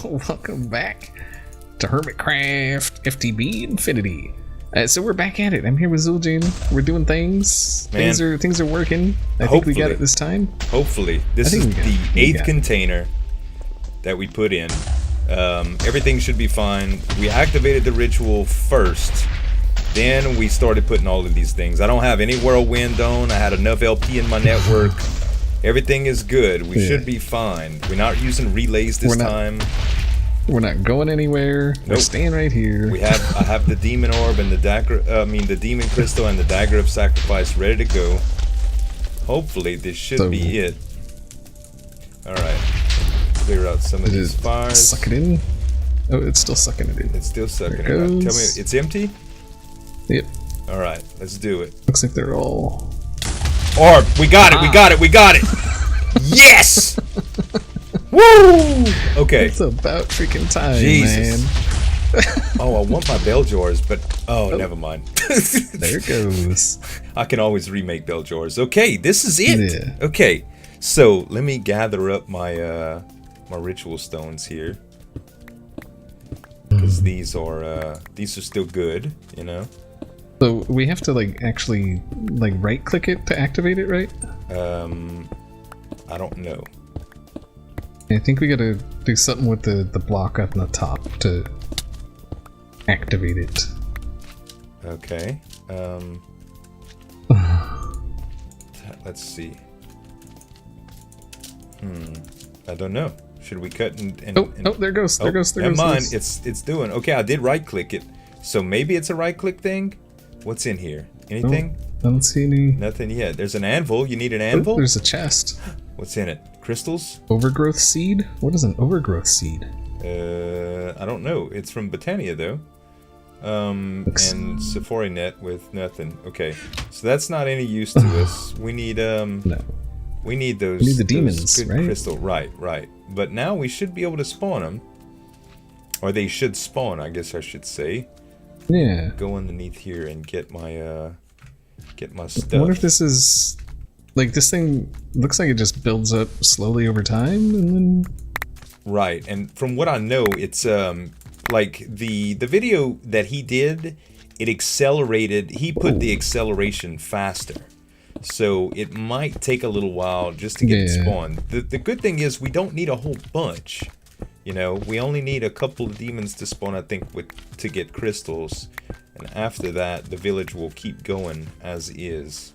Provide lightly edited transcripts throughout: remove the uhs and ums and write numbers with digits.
Welcome back to Hermitcraft FTB Infinity. So we're back at it. I'm here with Zueljin. We're doing things. Man. Things are working. I think we got it this time. Hopefully. This is the 8th container that we put in. Everything should be fine. We activated the ritual first. Then we started putting all of these things. I don't have any whirlwind on. I had enough LP in my network. Everything is good. We should be fine. We're not using relays this time. We're not going anywhere. Nope. We're staying right here. I have the demon orb and the dagger. The demon crystal and the dagger of sacrifice ready to go. Hopefully, this should be it. All right. Clear out some of these fires. Suck it in. Oh, it's still sucking it in. It's still sucking it in. Tell me, it's empty. Yep. All right. Let's do it. Looks like they're all. Orb. We got it. We got it. We got it. Yes. Woo! Okay. It's about freaking time, Jesus. man. Oh, I want my bell jars, but never mind. There it goes. I can always remake bell jars. Okay, this is it. Yeah. Okay, so let me gather up my my ritual stones here, because these are still good, you know. So we have to actually right click it to activate it, right? I don't know. I think we gotta do something with the block up on the top to activate it. Okay. Let's see. I don't know. Should we cut and there goes. There goes. Never mind. It's doing. Okay, I did right click it. So maybe it's a right click thing? What's in here? Anything? I don't see any. Nothing yet. There's an anvil. You need an anvil? There's a chest. What's in it? Crystals? Overgrowth seed? What is an overgrowth seed? I don't know. It's from Botania though. And Safari net with nothing. Okay. So that's not any use to us. We need no. We need those. We need the demons, good right? Crystal. Right. But now we should be able to spawn them. Or they should spawn, I guess I should say. Yeah. Go underneath here and get my stuff. I wonder if this is this thing looks like it just builds up slowly over time and then. Right, and from what I know, it's like the video that he did, it accelerated. He put the acceleration faster, so it might take a little while just to get it spawned. The good thing is we don't need a whole bunch. You know, we only need a couple of demons to spawn, I think, to get crystals. And after that, the village will keep going as is.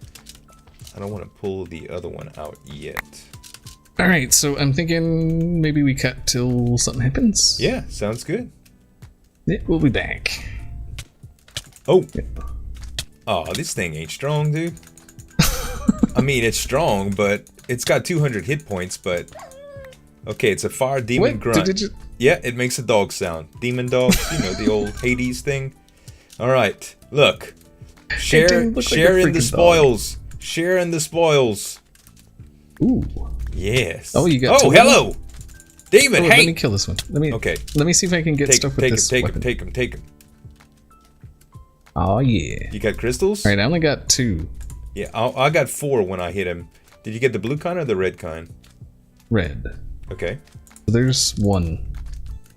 I don't want to pull the other one out yet. Alright, so I'm thinking maybe we cut till something happens. Yeah, sounds good. Yeah, we'll be back. Oh. Oh, this thing ain't strong, dude. I mean, it's strong, but it's got 200 hit points, but... Okay, it's a fire demon grunt. Yeah, it makes a dog sound. Demon dogs, you know, the old Hades thing. Alright, look. Share in the spoils. Dog. Share in the spoils. Ooh. Yes. Oh, you got hello! Demon, hey! Let me kill this one. Let me see if I can get stuff with this weapon. Take him. Oh, yeah. You got crystals? Alright, I only got 2. Yeah, I got 4 when I hit him. Did you get the blue kind or the red kind? Red. Okay. So there's 1.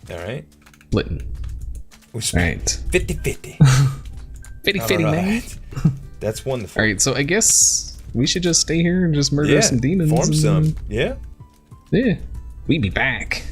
Alright. Splitting. Alright. 50-50. 50-50, man. That's wonderful. Alright, so I guess we should just stay here and just murder some demons. Form some. Yeah. Yeah. We be back.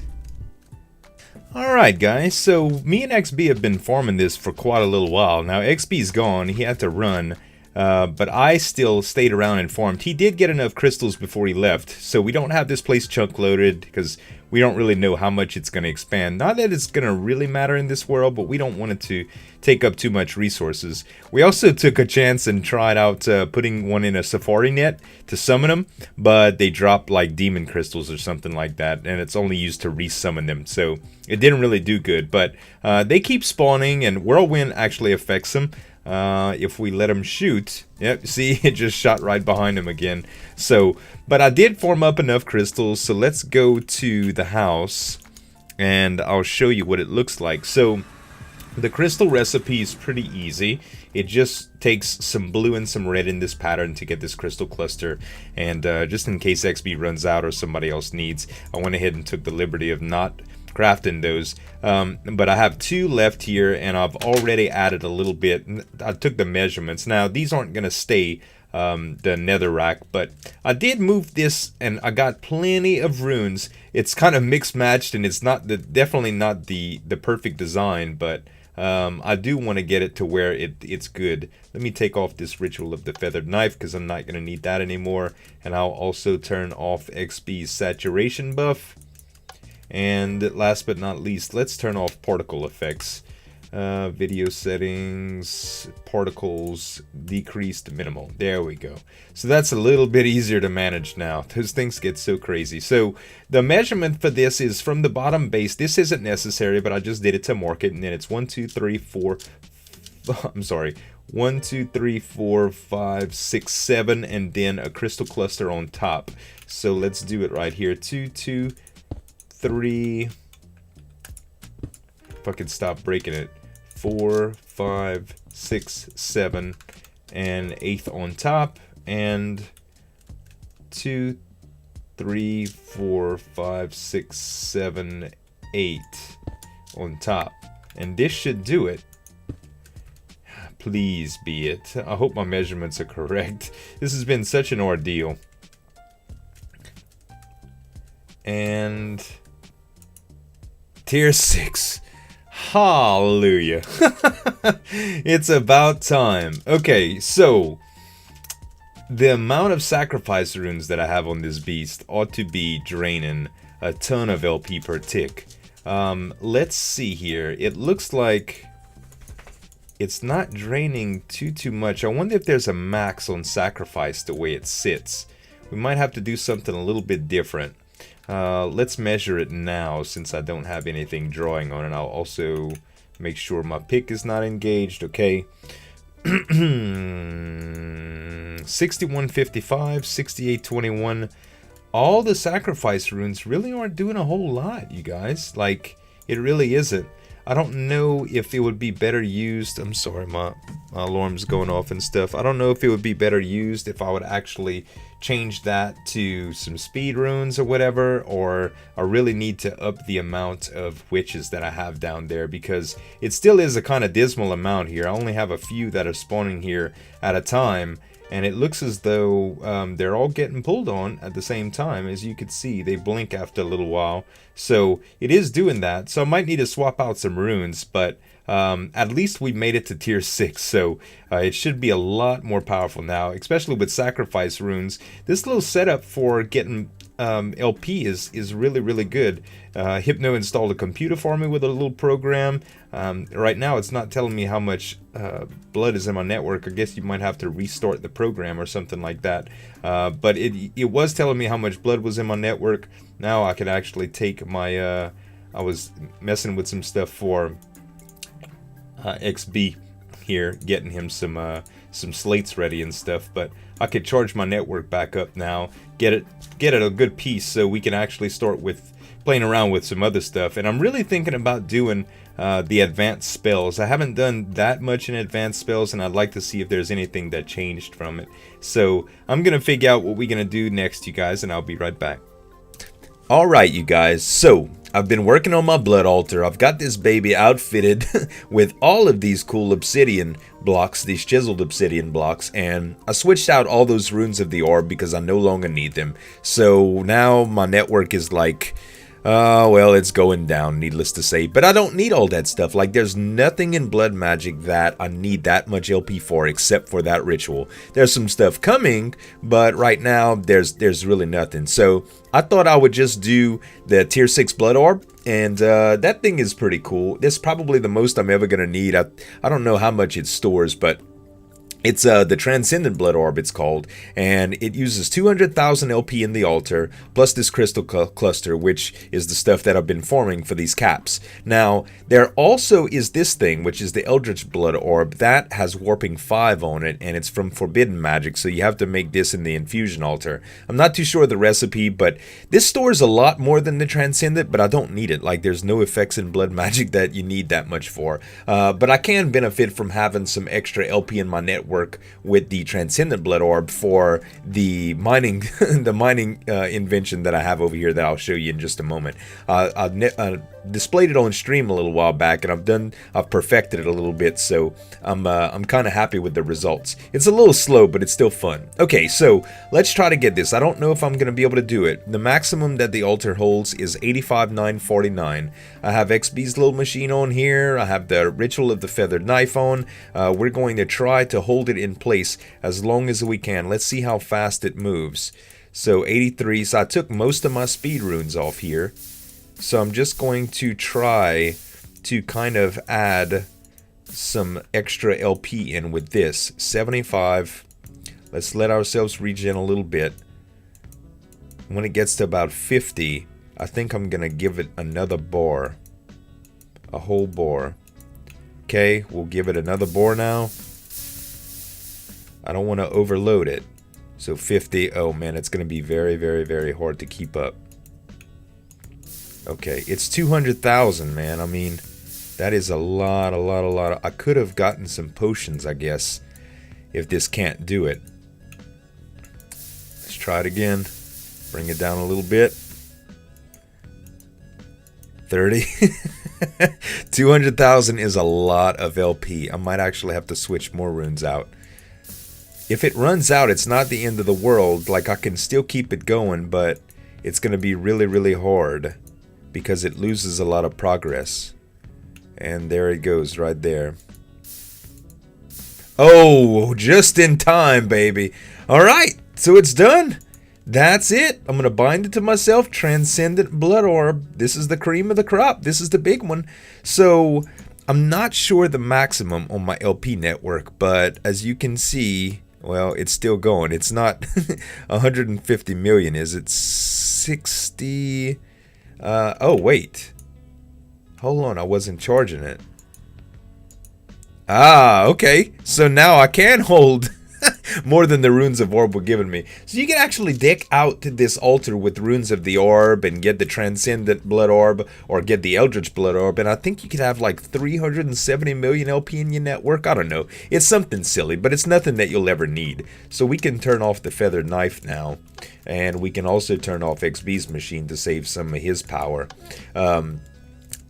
Alright, guys. So me and XB have been farming this for quite a little while. Now, XB's gone. He had to run. But I still stayed around and farmed. He did get enough crystals before he left, so we don't have this place chunk loaded because we don't really know how much it's going to expand. Not that it's going to really matter in this world, but we don't want it to take up too much resources. We also took a chance and tried out putting one in a safari net to summon them, but they dropped like demon crystals or something like that, and it's only used to resummon them, so it didn't really do good. But they keep spawning, and whirlwind actually affects them. If we let him shoot. Yep, see, it just shot right behind him again. So, but I did form up enough crystals, so let's go to the house and I'll show you what it looks like. So, the crystal recipe is pretty easy. It just takes some blue and some red in this pattern to get this crystal cluster. And just in case XB runs out or somebody else needs, I went ahead and took the liberty of not crafting those. But I have 2 left here, and I've already added a little bit. I took the measurements. Now, these aren't going to stay the nether rack, but I did move this, and I got plenty of runes. It's kind of mixed matched, and it's not definitely not the perfect design, but I do want to get it to where it's good. Let me take off this Ritual of the Feathered Knife because I'm not going to need that anymore, and I'll also turn off XB's saturation buff. And last but not least, let's turn off particle effects. Video settings, particles, decreased minimal. There we go. So that's a little bit easier to manage now. Those things get so crazy. So the measurement for this is from the bottom base. This isn't necessary, but I just did it to mark it. And then it's 1, 2, 3, 4. I'm sorry. 1, 2, 3, 4, 5, 6, 7, and then a crystal cluster on top. So let's do it right here. 2, 2, 3. If I could stop breaking it. 4, 5, 6, 7, and 8th on top, and 2, 3, 4, 5, 6, 7, 8 on top. And this should do it. Please be it. I hope my measurements are correct. This has been such an ordeal. And tier 6. Hallelujah. It's about time. Okay, so the amount of sacrifice runes that I have on this beast ought to be draining a ton of LP per tick. Let's see here. It looks like it's not draining too much. I wonder if there's a max on sacrifice the way it sits. We might have to do something a little bit different. Let's measure it now since I don't have anything drawing on it. I'll also make sure my pick is not engaged. Okay. 6155, 6821. All the sacrifice runes really aren't doing a whole lot, you guys. Like, it really isn't. I don't know if it would be better used. I'm sorry, my alarm's going off and stuff. I don't know if it would be better used if I would actually change that to some speed runes or whatever, or I really need to up the amount of witches that I have down there, because it still is a kind of dismal amount here. I only have a few that are spawning here at a time, and it looks as though they're all getting pulled on at the same time. As you can see, they blink after a little while, so it is doing that. So I might need to swap out some runes, but at least we made it to tier 6, so it should be a lot more powerful now, especially with sacrifice runes. This little setup for getting LP is really good. Hypno installed a computer for me with a little program. Right now it's not telling me how much blood is in my network. I guess you might have to restart the program or something like that. But it was telling me how much blood was in my network. Now I can actually take my... I was messing with some stuff for XB here, getting him some slates ready and stuff, but I could charge my network back up now, get it a good piece, so we can actually start with playing around with some other stuff. And I'm really thinking about doing the advanced spells. I haven't done that much in advanced spells, and I'd like to see if there's anything that changed from it. So I'm gonna figure out what we're gonna do next, you guys, and I'll be right back. Alright, you guys, so I've been working on my blood altar. I've got this baby outfitted with all of these cool obsidian blocks, these chiseled obsidian blocks, and I switched out all those runes of the orb because I no longer need them. So now my network is like, well, it's going down, needless to say. But I don't need all that stuff. Like, there's nothing in blood magic that I need that much LP for except for that ritual. There's some stuff coming, but right now there's really nothing. So I thought I would just do the tier 6 blood orb, and that thing is pretty cool. It's probably the most I'm ever gonna need. I don't know how much it stores, but It's the Transcendent Blood Orb, it's called, and it uses 200,000 LP in the altar, plus this crystal cluster, which is the stuff that I've been forming for these caps. Now, there also is this thing, which is the Eldritch Blood Orb, that has Warping 5 on it, and it's from Forbidden Magic, so you have to make this in the Infusion Altar. I'm not too sure of the recipe, but this stores a lot more than the Transcendent, but I don't need it. Like, there's no effects in Blood Magic that you need that much for. But I can benefit from having some extra LP in my network with the Transcendent Blood Orb for the mining invention that I have over here that I'll show you in just a moment. I displayed it on stream a little while back, and I've perfected it a little bit, so I'm kind of happy with the results. It's a little slow, but it's still fun. Okay, so let's try to get this. I don't know if I'm going to be able to do it. The maximum that the altar holds is 85,949. I have XB's little machine on here. I have the Ritual of the Feathered Knife on. We're going to try to hold it in place as long as we can. Let's see how fast it moves. So 83. So I took most of my speed runes off here. So I'm just going to try to kind of add some extra LP in with this. 75. Let's let ourselves regen a little bit. When it gets to about 50, I think I'm going to give it another bar. A whole bar. Okay, we'll give it another bar now. I don't want to overload it. So 50. Oh man, it's going to be very, very, very hard to keep up. Okay, it's 200,000, man. I mean, that is a lot. I could have gotten some potions, I guess, if this can't do it. Let's try it again. Bring it down a little bit. 30. 200,000 is a lot of LP. I might actually have to switch more runes out. If it runs out, it's not the end of the world. Like, I can still keep it going, but it's going to be really, really hard because it loses a lot of progress. And there it goes right there. Oh, just in time, baby. All right, so it's done. That's it. I'm going to bind it to myself. Transcendent Blood Orb. This is the cream of the crop. This is the big one. So I'm not sure the maximum on my LP network, but as you can see, well, it's still going. It's not 150 million, is it? 60. Oh, wait. Hold on, I wasn't charging it. Ah, okay. So now I can hold more than the runes of orb were giving me. So you can actually deck out this altar with runes of the orb and get the Transcendent Blood Orb or get the Eldritch Blood Orb, and I think you could have like 370 million LP in your network. I don't know. It's something silly, but it's nothing that you'll ever need. So we can turn off the Feathered Knife now, and we can also turn off XB's machine to save some of his power.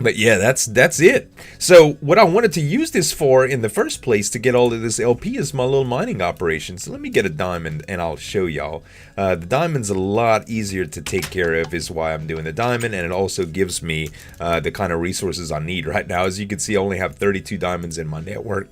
But yeah, that's it. So what I wanted to use this for in the first place to get all of this LP is my little mining operation. So let me get a diamond and I'll show y'all. The diamond's a lot easier to take care of is why I'm doing the diamond, and it also gives me the kind of resources I need right now. As you can see, I only have 32 diamonds in my network.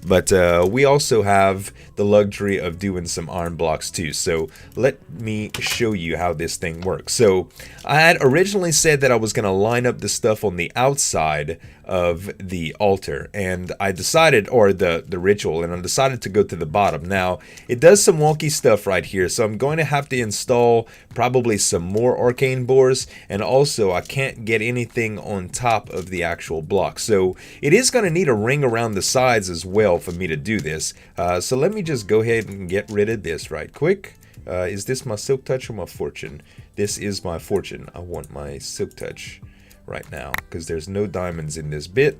But we also have the luxury of doing some iron blocks too. So let me show you how this thing works. So I had originally said that I was going to line up the stuff on the outside of the altar, and I decided, or the ritual, and I decided to go to the bottom. Now it does some wonky stuff right here, so I'm going to have to install probably some more arcane bores, and also I can't get anything on top of the actual block, so it is going to need a ring around the sides as well for me to do this. So let me just go ahead and get rid of this right quick. Is this my Silk Touch or my Fortune? This is my Fortune. I want my Silk Touch right now because there's no diamonds in this bit,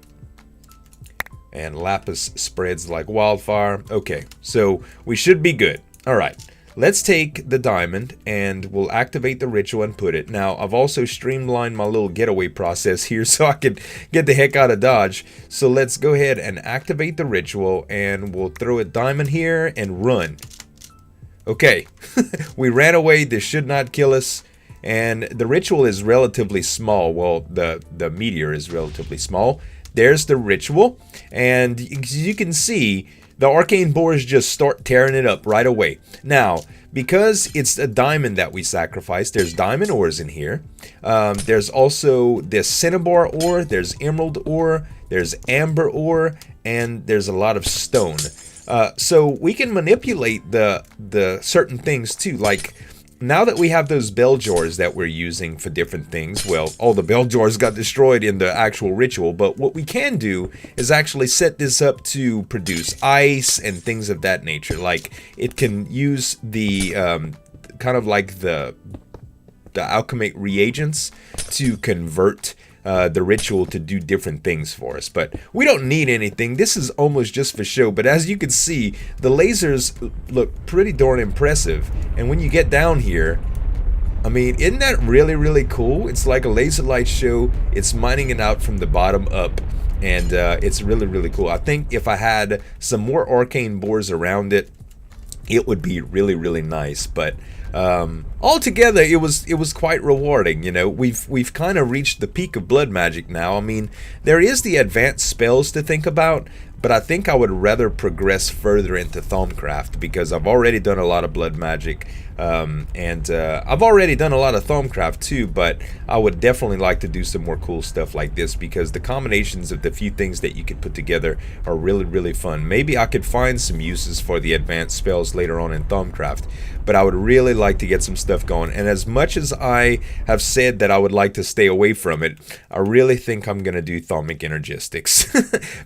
and lapis spreads like wildfire. Okay, so we should be good. All right, let's take the diamond and we'll activate the ritual and put it. Now I've also streamlined my little getaway process here so I can get the heck out of Dodge. So let's go ahead and activate the ritual, and we'll throw a diamond here and run. Okay, we ran away. This should not kill us. And the ritual is relatively small. Well, the meteor is relatively small. There's the ritual. And as you can see, the arcane boars just start tearing it up right away. Now, because it's a diamond that we sacrificed, there's diamond ores in here. There's also this cinnabar ore, there's emerald ore, there's amber ore, and there's a lot of stone. So we can manipulate the certain things too. Like, now that we have those bell jars that we're using for different things, well, all the bell jars got destroyed in the actual ritual, but what we can do is actually set this up to produce ice and things of that nature. Like, it can use the kind of like the alchemic reagents to convert the ritual to do different things for us. But we don't need anything. This is almost just for show. But as you can see, the lasers look pretty darn impressive. And when you get down here, I mean, isn't that really, really cool? It's like a laser light show. It's mining it out from the bottom up. And it's really, really cool. I think if I had some more arcane boars around it, it would be really, really nice. But altogether, it was quite rewarding. You know, we've kind of reached the peak of blood magic now. I mean, there is the advanced spells to think about, but I think I would rather progress further into Thaumcraft because I've already done a lot of blood magic, and I've already done a lot of Thaumcraft too. But I would definitely like to do some more cool stuff like this because the combinations of the few things that you could put together are really, really fun. Maybe I could find some uses for the advanced spells later on in Thaumcraft, but I would really like to get some stuff going. And as much as I have said that I would like to stay away from it, I really think I'm gonna do Thaumic Energistics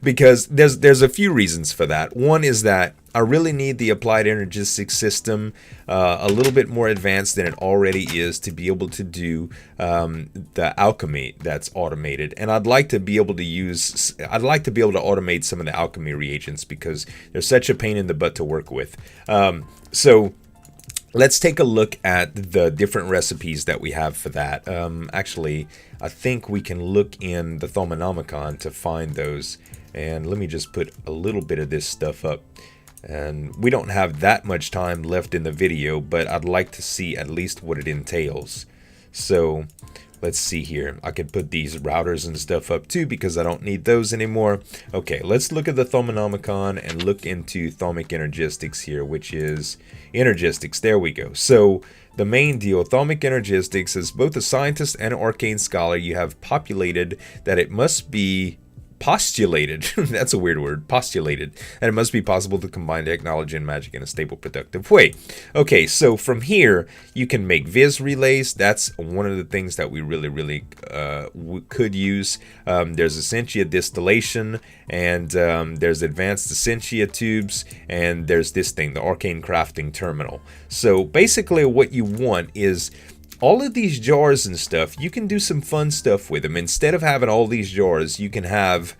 because there's a few reasons for that. One is that I really need the applied energistics system a little bit more advanced than it already is to be able to do the alchemy that's automated. And I'd like to be able to automate some of the alchemy reagents because they're such a pain in the butt to work with. So let's take a look at the different recipes that we have for that. Actually, I think we can look in the Thaumonomicon to find those. And let me just put a little bit of this stuff up. And we don't have that much time left in the video, but I'd like to see at least what it entails. So let's see here. I could put these routers and stuff up too because I don't need those anymore. Okay, let's look at the Thaumonomicon and look into Thaumic Energistics here, which is Energistics. There we go. So the main deal, Thaumic Energistics, is both a scientist and an arcane scholar. You have populated that it must be postulated, that's a weird word, postulated, and it must be possible to combine technology and magic in a stable, productive way. Okay, so from here, you can make Viz relays. That's one of the things that we really could use. There's Essentia distillation, and there's advanced Essentia tubes, and there's this thing, the arcane crafting terminal. So basically what you want is all of these jars and stuff, you can do some fun stuff with them. Instead of having all these jars, you can have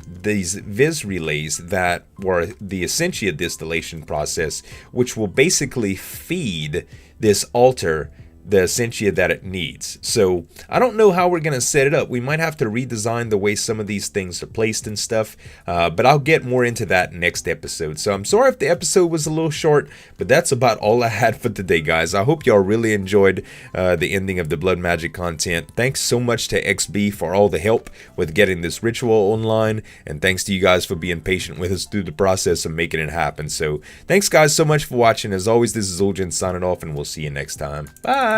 these Viz relays that were the Essentia distillation process, which will basically feed this altar the Essentia that it needs. So I don't know how we're going to set it up. We might have to redesign the way some of these things are placed and stuff, but I'll get more into that next episode. So I'm sorry if the episode was a little short, but that's about all I had for today, guys. I hope y'all really enjoyed the ending of the blood magic content. Thanks so much to XB for all the help with getting this ritual online, and thanks to you guys for being patient with us through the process of making it happen. So thanks guys so much for watching. As always, this is Zueljin signing off, and we'll see you next time. Bye!